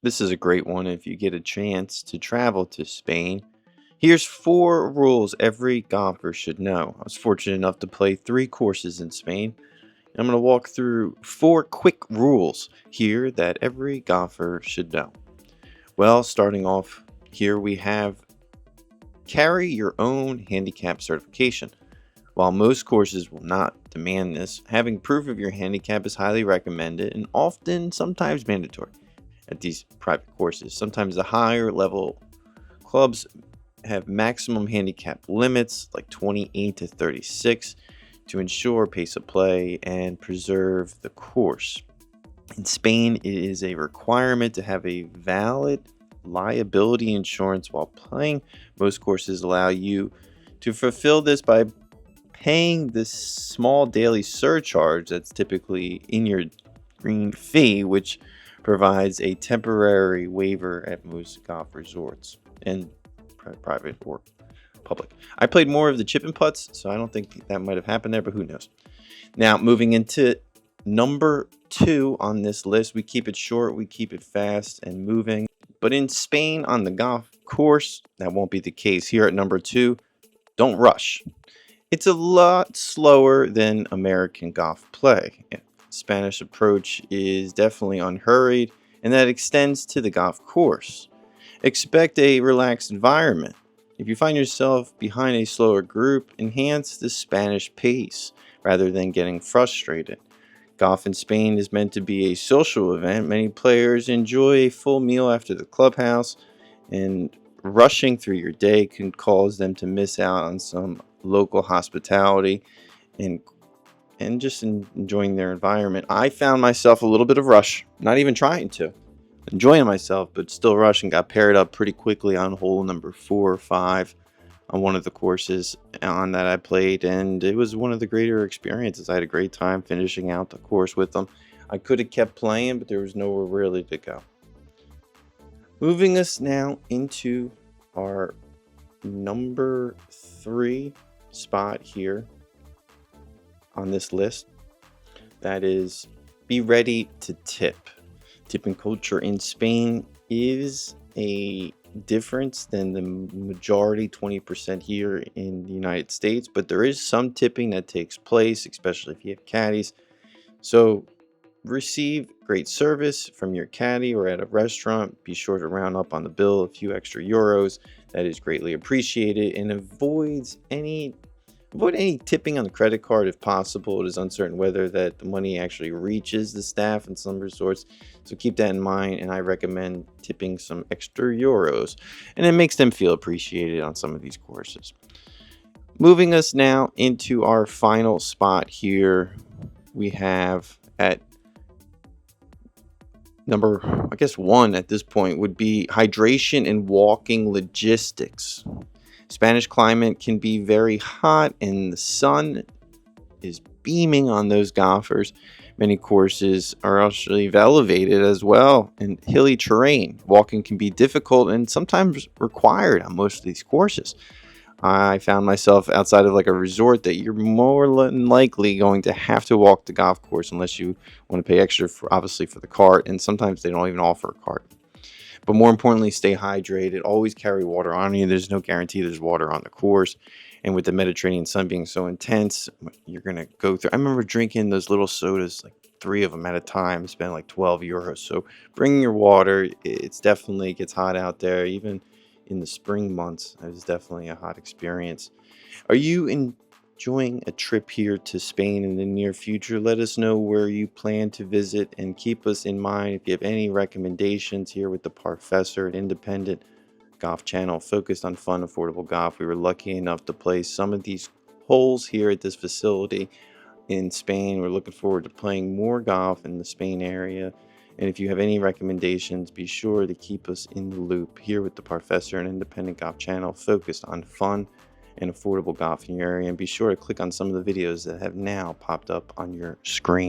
This is a great one if you get a chance to travel to Spain. Here's 4 rules every golfer should know. I was fortunate enough to play 3 courses in Spain. I'm going to walk through 4 quick rules here that every golfer should know. Well, starting off here, we have carry your own handicap certification. While most courses will not demand this, having proof of your handicap is highly recommended and often sometimes mandatory at these private courses. Sometimes the higher level clubs have maximum handicap limits like 28 to 36 to ensure pace of play and preserve the course. In Spain, it is a requirement to have a valid liability insurance while playing. Most courses allow you to fulfill this by paying this small daily surcharge that's typically in your green fee, which provides a temporary waiver at most golf resorts and private or public. I played more of the chip and putts, so I don't think that might have happened there, but who knows. Now, moving into number 2 on this list, we keep it short, we keep it fast and moving. But in Spain on the golf course, that won't be the case. Here at number 2, don't rush. It's a lot slower than American golf play. Spanish approach is definitely unhurried, and that extends to the golf course. Expect a relaxed environment. If you find yourself behind a slower group, enhance the Spanish pace rather than getting frustrated. Golf in Spain is meant to be a social event. Many players enjoy a full meal after the clubhouse, and rushing through your day can cause them to miss out on some local hospitality and just enjoying their environment. I found myself a little bit of rush, not even trying to, enjoying myself, but still rushing. Got paired up pretty quickly on hole number 4 or 5 on one of the courses on that I played, and it was one of the greater experiences. I had a great time finishing out the course with them. I could have kept playing, but there was nowhere really to go. Moving us now into our number 3 spot here on this list. That is, be ready to tip. Tipping culture in Spain is a difference than the majority 20% here in the United States, but there is some tipping that takes place, especially if you have caddies. So receive great service from your caddy or at a restaurant. Be sure to round up on the bill a few extra euros. That is greatly appreciated, and avoid any tipping on the credit card if possible. It is uncertain whether that the money actually reaches the staff in some resorts, so keep that in mind, and I recommend tipping some extra euros, and it makes them feel appreciated on some of these courses. Moving us now into our final spot here, we have at number, I guess 1 at this point, would be hydration and walking logistics. Spanish climate can be very hot and the sun is beaming on those golfers. Many courses are actually elevated as well and hilly terrain. Walking can be difficult and sometimes required on most of these courses. I found myself outside of like a resort that you're more than likely going to have to walk the golf course unless you want to pay extra for, obviously, for the cart, and sometimes they don't even offer a cart. But more importantly, stay hydrated. Always carry water on you. There's no guarantee there's water on the course. And with the Mediterranean sun being so intense, you're going to go through. I remember drinking those little sodas, like 3 of them at a time, spend like 12 euros. So bring your water. It's definitely gets hot out there. Even in the spring months, it was definitely a hot experience. Are you enjoying a trip here to Spain in the near future? Let us know where you plan to visit and keep us in mind if you have any recommendations here with the Professor, an independent golf channel focused on fun, affordable golf. We were lucky enough to play some of these holes here at this facility in Spain. We're looking forward to playing more golf in the Spain area. And if you have any recommendations, be sure to keep us in the loop here with the Professor, an independent golf channel focused on fun and affordable golf in your area. And be sure to click on some of the videos that have now popped up on your screen.